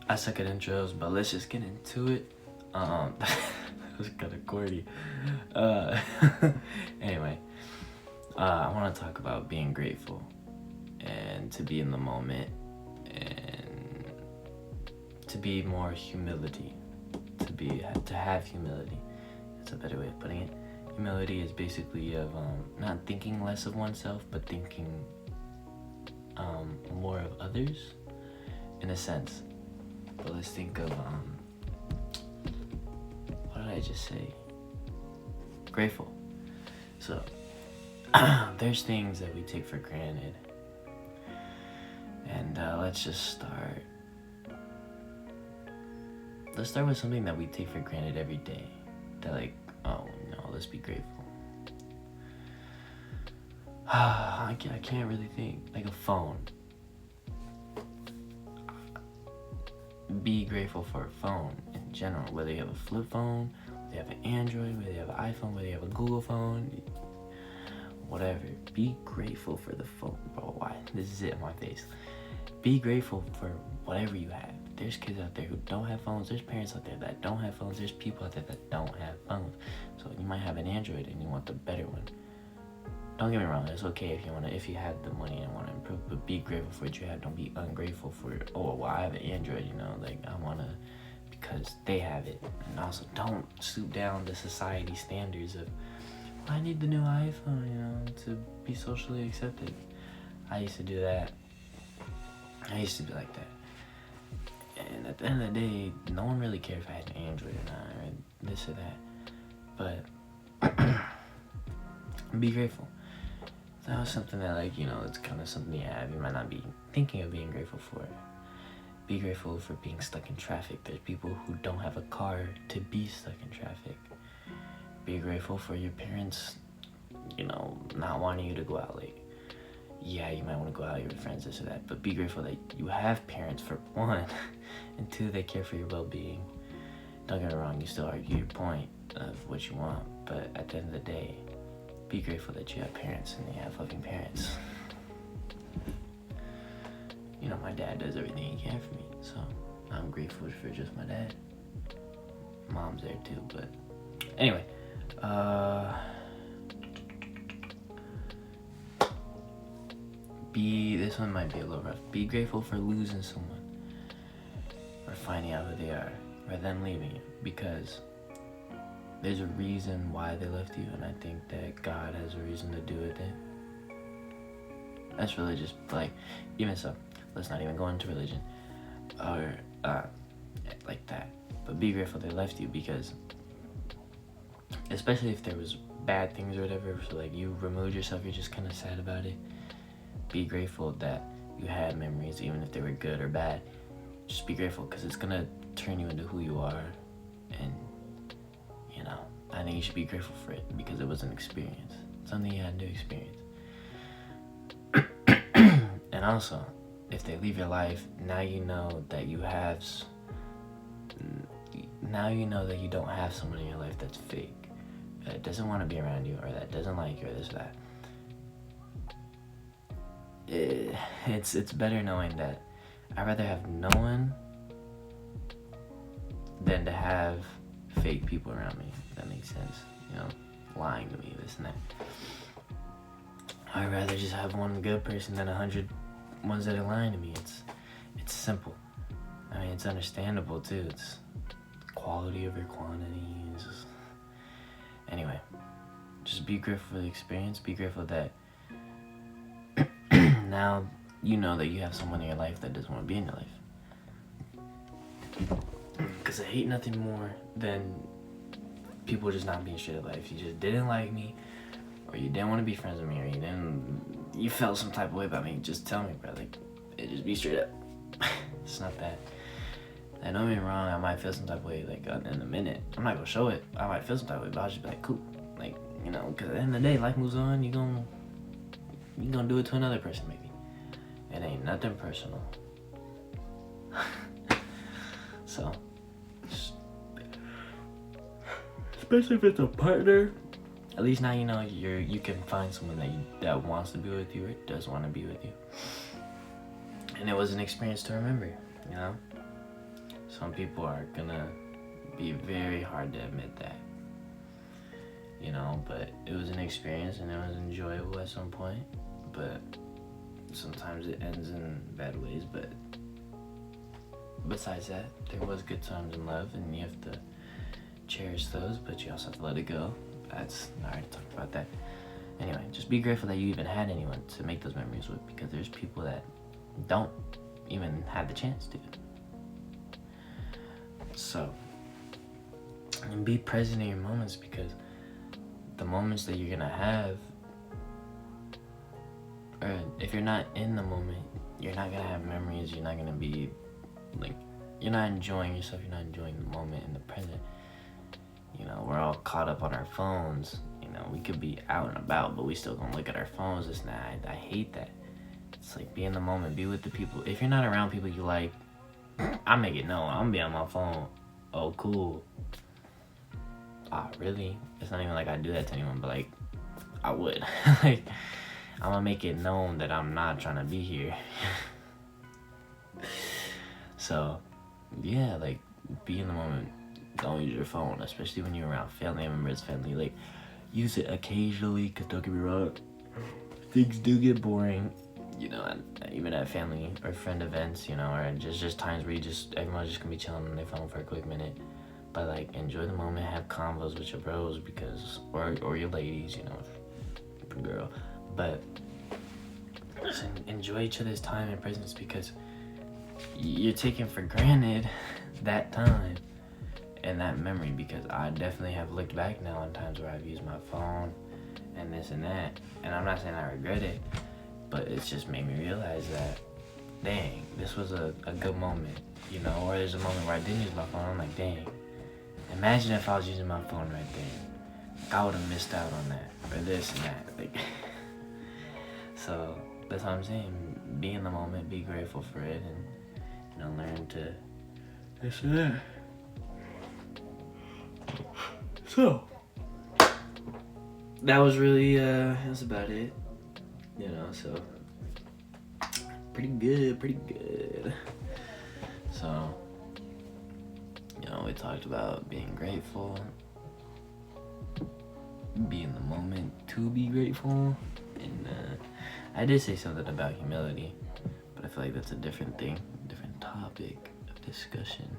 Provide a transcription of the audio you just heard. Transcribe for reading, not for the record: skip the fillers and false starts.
I suck at intros, but let's just get into it. That was kind of corny. Uh, anyway, I want to talk about being grateful and to be in the moment and to be more humility. To have humility. That's a better way of putting it. Humility is basically of not thinking less of oneself, but thinking more of others, in a sense. But let's think of what did I just say? Grateful. So there's things that we take for granted, and let's start with something that we take for granted every day. That let's be grateful. I can't really think. Like a phone. Be grateful for a phone in general, whether you have a flip phone, whether you have an Android, whether you have an iPhone, whether you have a Google phone, whatever. Be grateful for the phone, bro. Why? This is it in my face. Be grateful for whatever you have. There's kids out there who don't have phones. There's parents out there that don't have phones. There's people out there that don't have phones. So you might have an Android and you want the better one. Don't get me wrong, it's okay if you have the money and want to improve, but be grateful for what you have. Don't be ungrateful for, I have an Android, I want to, because they have it. And also, don't stoop down to society standards of, I need the new iPhone, to be socially accepted. I used to do that. I used to be like that. And at the end of the day, no one really cared if I had an Android or not, or this or that. But be grateful. That was something that, it's kind of something you have. You might not be thinking of being grateful for it. Be grateful for being stuck in traffic. There's people who don't have a car to be stuck in traffic. Be grateful for your parents, not wanting you to go out late. Yeah, you might want to go out with your friends, this or that, but be grateful that you have parents, for one, and two, they care for your well-being. Don't get me wrong, you still argue your point of what you want, but at the end of the day, be grateful that you have parents and you have loving parents. My dad does everything he can for me, so I'm grateful for just my dad. Mom's there too, but anyway, this one might be a little rough. Be grateful for losing someone or finding out who they are or them leaving you, because there's a reason why they left you, and I think that God has a reason to do it then. That's religious, even so, let's not even go into religion or like that. But be grateful they left you, because especially if there was bad things or whatever, so you removed yourself, you're just kind of sad about it. Be grateful that you had memories, even if they were good or bad. Just be grateful, because it's gonna turn you into who you are, and I think you should be grateful for it, because it was an experience, something you had to experience. And also, if they leave your life, now you know that you don't have someone in your life that's fake, that doesn't want to be around you, or that doesn't like you, or this or that. It's better knowing that I'd rather have no one than to have fake people around me, if that makes sense. Lying to me, this and that. I'd rather just have one good person than 100 ones that are lying to me. It's simple. I mean, it's understandable too. It's quality over quantity. Anyway, just be grateful for the experience. Be grateful that now you know that you have someone in your life that doesn't want to be in your life. Because I hate nothing more than people just not being straight up. If you just didn't like me, or you didn't want to be friends with me, or you felt some type of way about me, just tell me, bro. It just be straight up. It's not that. And don't get me wrong, I might feel some type of way, in a minute. I'm not gonna show it. I might feel some type of way, but I'll just be cool. Because at the end of the day, life moves on. You gonna do it to another person, maybe. It ain't nothing personal. So, especially if it's a partner, at least now you can find someone that wants to be with you, or does want to be with you. And it was an experience to remember, Some people are gonna be very hard to admit that, you know, but it was an experience and it was enjoyable at some point, but sometimes it ends in bad ways. But besides that, there was good times in love, and you have to cherish those, but you also have to let it go. That's, I already talked about that. Anyway, just be grateful that you even had anyone to make those memories with, because there's people that don't even have the chance to. So, and be present in your moments, because the moments that you're gonna have, or if you're not in the moment, you're not gonna have memories. You're not gonna be like, you're not enjoying yourself. You're not enjoying the moment in the present. You know, we're all caught up on our phones. You know, we could be out and about, but we still gonna look at our phones. It's not, I hate that. It's like, be in the moment, be with the people. If you're not around people you like, I make it known, I'm gonna be on my phone. Oh, cool. Ah, really? It's not even like I do that to anyone, but like, I would. Like, I'm gonna make it known that I'm not trying to be here. So, yeah, like, be in the moment. Don't use your phone, especially when you're around family members, like, use it occasionally, because don't get me wrong, things do get boring, you know, even at family or friend events, you know, or just times where everyone's just gonna be chilling on their phone for a quick minute. But like, enjoy the moment, have convos with your bros, because, or your ladies, you know, if you're a girl, but just enjoy each other's time and presence, because you're taking for granted that time and that memory. Because I definitely have looked back now on times where I've used my phone and this and that, and I'm not saying I regret it, but it's just made me realize that, dang, this was a good moment, you know. Or there's a moment where I didn't use my phone, I'm like, dang, imagine if I was using my phone right there, like, I would have missed out on that, or this and that, like. So that's what I'm saying, be in the moment, be grateful for it, and, you know, learn to this and that. So that was really that's about it, you know. So pretty good. So, you know, we talked about being grateful, be in the moment to be grateful, and I did say something about humility, but I feel like that's a different thing, different topic of discussion.